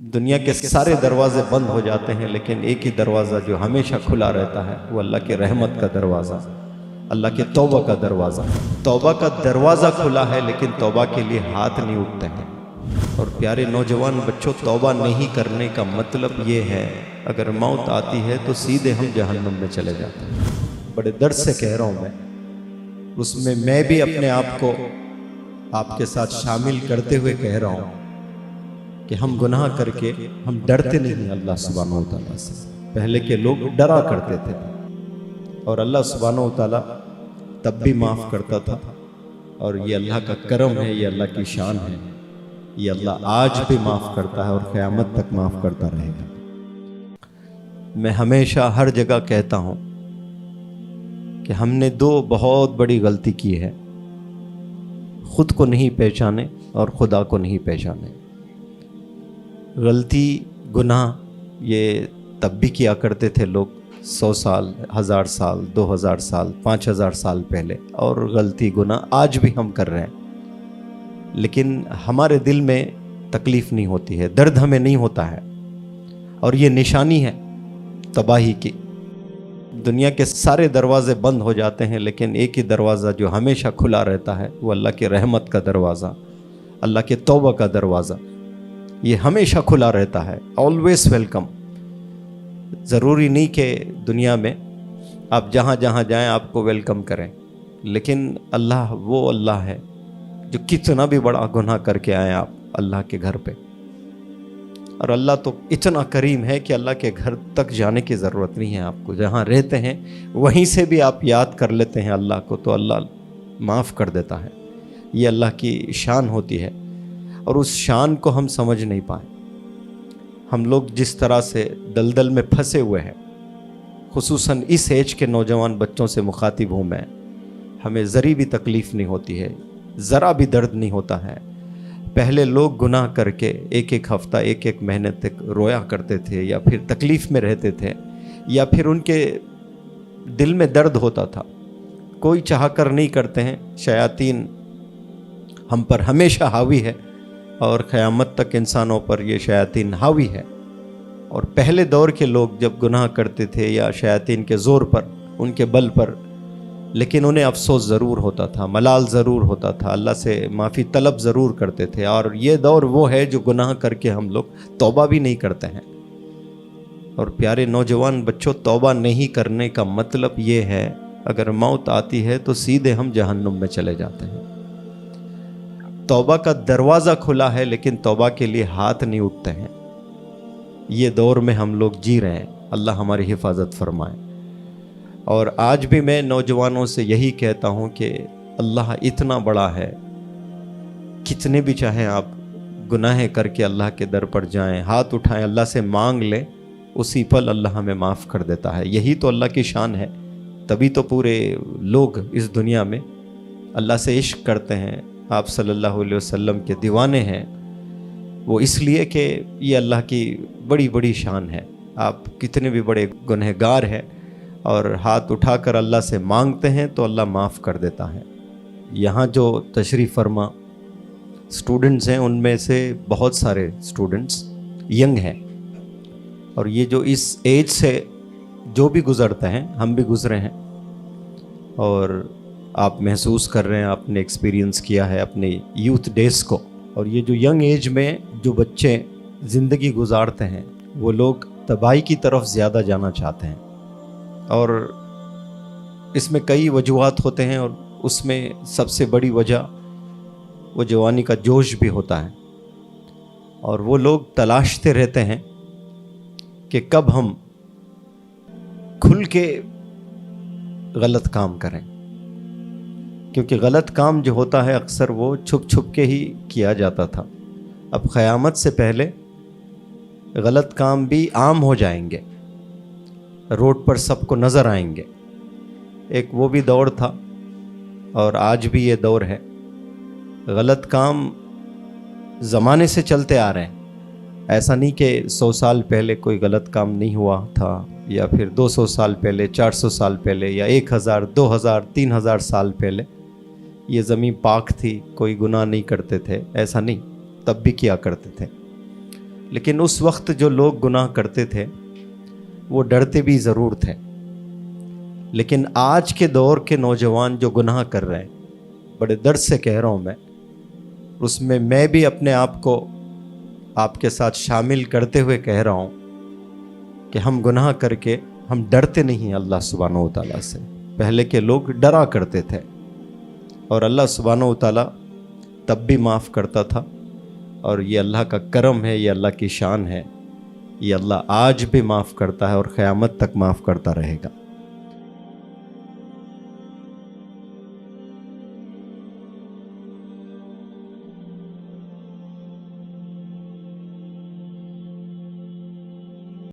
دنیا کے سارے دروازے بند ہو جاتے ہیں لیکن ایک ہی دروازہ جو ہمیشہ کھلا رہتا ہے وہ اللہ کی رحمت کا دروازہ، اللہ کے توبہ کا دروازہ۔ توبہ کا دروازہ کھلا ہے لیکن توبہ کے لیے ہاتھ نہیں اٹھتے ہیں۔ اور پیارے نوجوان بچوں، توبہ نہیں کرنے کا مطلب یہ ہے اگر موت آتی ہے تو سیدھے ہم جہنم میں چلے جاتے ہیں۔ بڑے درد سے کہہ رہا ہوں اس میں بھی اپنے آپ کو آپ کے ساتھ شامل کرتے ہوئے کہہ رہا ہوں کہ ہم گناہ کر کے ہم ڈرتے نہیں اللہ سبحانہ وتعالیٰ سے۔ پہلے کے لوگ ڈرا کرتے تھے اور اللہ سبحانہ وتعالیٰ تب بھی معاف کرتا تھا، اور یہ اللہ کا کرم ہے، یہ اللہ کی شان ہے، یہ اللہ آج بھی معاف کرتا ہے اور قیامت تک معاف کرتا رہے گا۔ میں ہمیشہ ہر جگہ کہتا ہوں کہ ہم نے دو بہت بڑی غلطی کی ہے، خود کو نہیں پہچانے اور خدا کو نہیں پہچانے۔ غلطی گناہ یہ تب بھی کیا کرتے تھے لوگ 100 سال، 1000 سال، 2000 سال، 5000 سال پہلے، اور غلطی گناہ آج بھی ہم کر رہے ہیں، لیکن ہمارے دل میں تکلیف نہیں ہوتی ہے، درد ہمیں نہیں ہوتا ہے، اور یہ نشانی ہے تباہی کی۔ دنیا کے سارے دروازے بند ہو جاتے ہیں لیکن ایک ہی دروازہ جو ہمیشہ کھلا رہتا ہے وہ اللہ کی رحمت کا دروازہ، اللہ کے توبہ کا دروازہ۔ یہ ہمیشہ کھلا رہتا ہے، آلویز ویلکم۔ ضروری نہیں کہ دنیا میں آپ جہاں جہاں جائیں آپ کو ویلکم کریں، لیکن اللہ وہ اللہ ہے جو کتنا بھی بڑا گناہ کر کے آئیں آپ اللہ کے گھر پہ، اور اللہ تو اتنا کریم ہے کہ اللہ کے گھر تک جانے کی ضرورت نہیں ہے آپ کو، جہاں رہتے ہیں وہیں سے بھی آپ یاد کر لیتے ہیں اللہ کو تو اللہ معاف کر دیتا ہے۔ یہ اللہ کی شان ہوتی ہے، اور اس شان کو ہم سمجھ نہیں پائے۔ ہم لوگ جس طرح سے دلدل میں پھنسے ہوئے ہیں، خصوصاً اس ایج کے نوجوان بچوں سے مخاطب ہوں میں، ہمیں ذری بھی تکلیف نہیں ہوتی ہے، ذرا بھی درد نہیں ہوتا ہے۔ پہلے لوگ گناہ کر کے ایک ایک ہفتہ، ایک ایک مہینے تک رویا کرتے تھے، یا پھر تکلیف میں رہتے تھے، یا پھر ان کے دل میں درد ہوتا تھا۔ کوئی چاہ کر نہیں کرتے ہیں، شیاطین ہم پر ہمیشہ حاوی ہے، اور قیامت تک انسانوں پر یہ شیاطین حاوی ہے۔ اور پہلے دور کے لوگ جب گناہ کرتے تھے یا شیاطین کے زور پر، ان کے بل پر، لیکن انہیں افسوس ضرور ہوتا تھا، ملال ضرور ہوتا تھا، اللہ سے معافی طلب ضرور کرتے تھے۔ اور یہ دور وہ ہے جو گناہ کر کے ہم لوگ توبہ بھی نہیں کرتے ہیں۔ اور پیارے نوجوان بچوں، توبہ نہیں کرنے کا مطلب یہ ہے اگر موت آتی ہے تو سیدھے ہم جہنم میں چلے جاتے ہیں۔ توبہ کا دروازہ کھلا ہے لیکن توبہ کے لیے ہاتھ نہیں اٹھتے ہیں۔ یہ دور میں ہم لوگ جی رہے ہیں، اللہ ہماری حفاظت فرمائے۔ اور آج بھی میں نوجوانوں سے یہی کہتا ہوں کہ اللہ اتنا بڑا ہے، کتنے بھی چاہیں آپ گناہ کر کے اللہ کے در پر جائیں، ہاتھ اٹھائیں، اللہ سے مانگ لیں، اسی پل اللہ ہمیں معاف کر دیتا ہے۔ یہی تو اللہ کی شان ہے، تبھی تو پورے لوگ اس دنیا میں اللہ سے عشق کرتے ہیں، آپ صلی اللہ علیہ وسلم کے دیوانے ہیں۔ وہ اس لیے کہ یہ اللہ کی بڑی بڑی شان ہے۔ آپ کتنے بھی بڑے گنہگار ہیں اور ہاتھ اٹھا کر اللہ سے مانگتے ہیں تو اللہ معاف کر دیتا ہے۔ یہاں جو تشریف فرما اسٹوڈنٹس ہیں، ان میں سے بہت سارے اسٹوڈنٹس ینگ ہیں، اور یہ جو اس ایج سے جو بھی گزرتے ہیں، ہم بھی گزرے ہیں، اور آپ محسوس کر رہے ہیں، آپ نے ایکسپیرینس کیا ہے اپنے یوتھ ڈیز کو۔ اور یہ جو ینگ ایج میں جو بچے زندگی گزارتے ہیں، وہ لوگ تباہی کی طرف زیادہ جانا چاہتے ہیں، اور اس میں کئی وجوہات ہوتے ہیں، اور اس میں سب سے بڑی وجہ وہ جوانی کا جوش بھی ہوتا ہے۔ اور وہ لوگ تلاشتے رہتے ہیں کہ کب ہم کھل کے غلط کام کریں، کیونکہ غلط کام جو ہوتا ہے اکثر وہ چھپ چھپ کے ہی کیا جاتا تھا۔ اب قیامت سے پہلے غلط کام بھی عام ہو جائیں گے، روڈ پر سب کو نظر آئیں گے۔ ایک وہ بھی دور تھا، اور آج بھی یہ دور ہے۔ غلط کام زمانے سے چلتے آ رہے ہیں، ایسا نہیں کہ 100 سال پہلے کوئی غلط کام نہیں ہوا تھا، یا پھر 200 سال پہلے، 400 سال پہلے، یا 1000، 2000، 3000 سال پہلے یہ زمین پاک تھی، کوئی گناہ نہیں کرتے تھے، ایسا نہیں، تب بھی کیا کرتے تھے۔ لیکن اس وقت جو لوگ گناہ کرتے تھے وہ ڈرتے بھی ضرور تھے. لیکن آج کے دور کے نوجوان جو گناہ کر رہے ہیں، بڑے درد سے کہہ رہا ہوں اس میں بھی اپنے آپ کو آپ کے ساتھ شامل کرتے ہوئے کہہ رہا ہوں کہ ہم گناہ کر کے ہم ڈرتے نہیں اللہ سبحانہ و تعالیٰ سے. پہلے کے لوگ ڈرا کرتے تھے اور اللہ سبحانہ و تعالیٰ تب بھی معاف کرتا تھا. اور یہ اللہ کا کرم ہے، یہ اللہ کی شان ہے، یہ اللہ آج بھی معاف کرتا ہے اور قیامت تک معاف کرتا رہے گا.